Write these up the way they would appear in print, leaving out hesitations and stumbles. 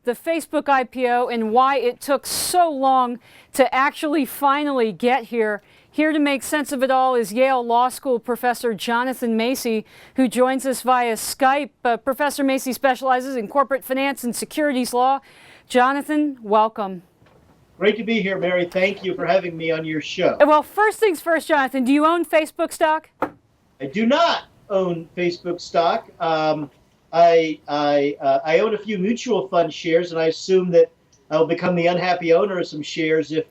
the Facebook IPO and why it took so long to actually finally get here. Here to make sense of it all is Yale Law School professor Jonathan Macy, who joins us via Skype. Professor Macy specializes in corporate finance and securities law. Jonathan, welcome. Great to be here, Mary. Thank you for having me on your show. Well, first things first, Jonathan, do you own Facebook stock? I do not own Facebook stock. I own a few mutual fund shares, and I assume that I'll become the unhappy owner of some shares if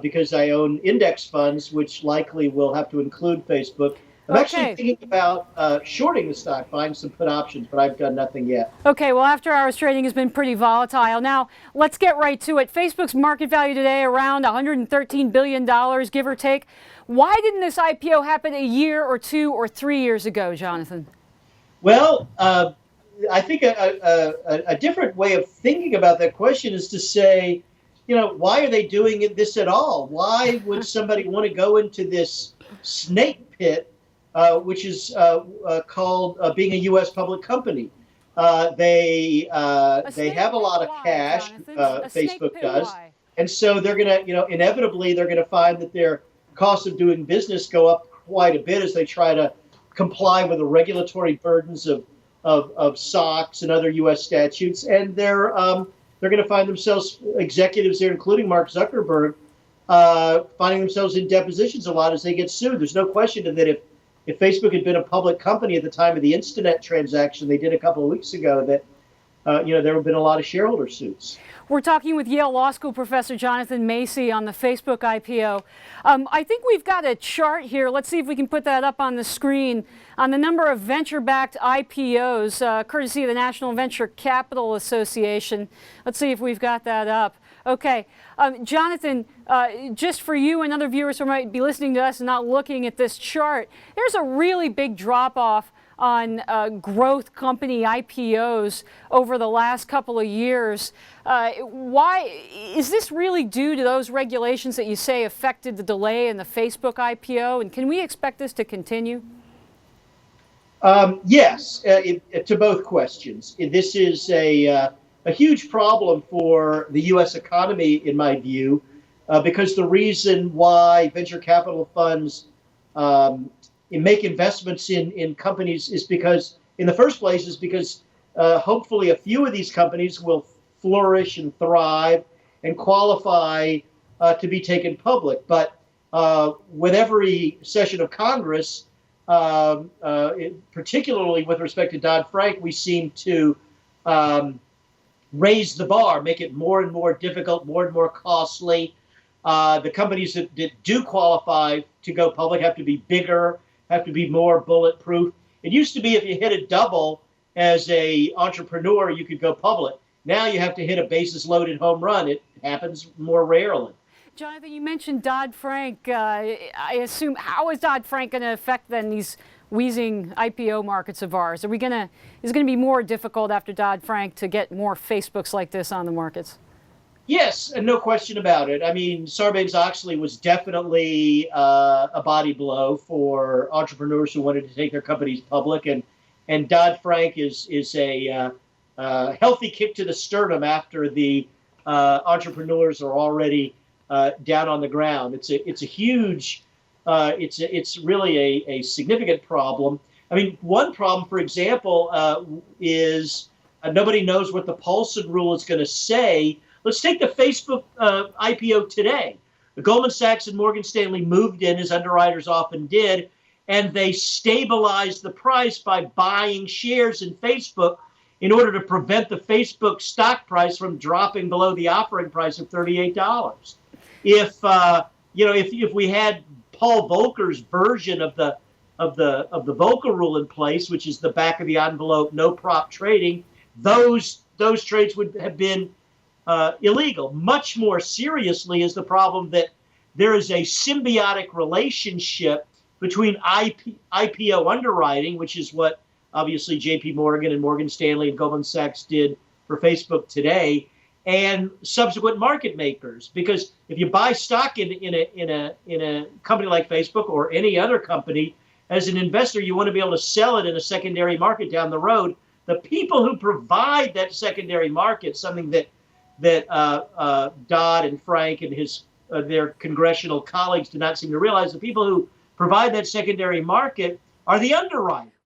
because I own index funds, which likely will have to include Facebook. I'm actually thinking about shorting the stock, buying some put options, but I've done nothing yet. Okay, well, after hours trading has been pretty volatile. Now, let's get right to it. Facebook's market value today around $113 billion, give or take. Why didn't this IPO happen a year or 2 or 3 years ago, Jonathan? Well, I think a different way of thinking about that question is to say, why are they doing this at all? Why would somebody want to go into this snake pit, which is called being a U.S. public company? They have a lot of cash, Facebook does, and so they're going to, inevitably they're going to find that their costs of doing business go up quite a bit as they try to comply with the regulatory burdens of SOX and other U.S. statutes, and they're going to find themselves, executives there, including Mark Zuckerberg, finding themselves in depositions a lot as they get sued. There's no question that if Facebook had been a public company at the time of the Instinet transaction they did a couple of weeks ago, that there would have been a lot of shareholder suits. We're talking with Yale Law School professor Jonathan Macy on the Facebook IPO. I think we've got a chart here. Let's see if we can put that up on the screen on the number of venture-backed IPOs, courtesy of the National Venture Capital Association. Let's see if we've got that up. Okay, Jonathan, just for you and other viewers who might be listening to us and not looking at this chart, there's a really big drop-off on growth company IPOs over the last couple of years. Why is this really due to those regulations that you say affected the delay in the Facebook IPO? And can we expect this to continue? Yes, to both questions. This is a huge problem for the U.S. economy, in my view, because the reason why venture capital funds make investments in companies is because, in the first place, is because hopefully a few of these companies will flourish and thrive and qualify to be taken public. But with every session of Congress, particularly with respect to DoddFrank, we seem to raise the bar, make it more and more difficult, more and more costly. The companies that do qualify to go public have to be bigger, have to be more bulletproof. It used to be if you hit a double as a entrepreneur, you could go public. Now you have to hit a bases-loaded home run. It happens more rarely. Jonathan, you mentioned Dodd-Frank. I assume, how is Dodd-Frank going to affect then these wheezing IPO markets of ours? Is it going to be more difficult after Dodd-Frank to get more Facebooks like this on the markets? Yes, and no question about it. I mean, Sarbanes-Oxley was definitely a body blow for entrepreneurs who wanted to take their companies public, and Dodd-Frank is a healthy kick to the sternum after the entrepreneurs are already down on the ground. It's a huge, it's really a significant problem. I mean, one problem, for example, is nobody knows what the Paulson rule is going to say. Let's take the Facebook IPO today. The Goldman Sachs and Morgan Stanley moved in, as underwriters often did, and they stabilized the price by buying shares in Facebook in order to prevent the Facebook stock price from dropping below the offering price of $38. If we had Paul Volcker's version of the Volcker rule in place, which is the back of the envelope, no prop trading, those trades would have been illegal. Much more seriously is the problem that there is a symbiotic relationship between IPO underwriting, which is what obviously J.P. Morgan and Morgan Stanley and Goldman Sachs did for Facebook today, and subsequent market makers. Because if you buy stock in a company like Facebook or any other company, as an investor, you want to be able to sell it in a secondary market down the road The people who provide that secondary market, something that Dodd and Frank and their congressional colleagues do not seem to realize, the people who provide that secondary market are the underwriters.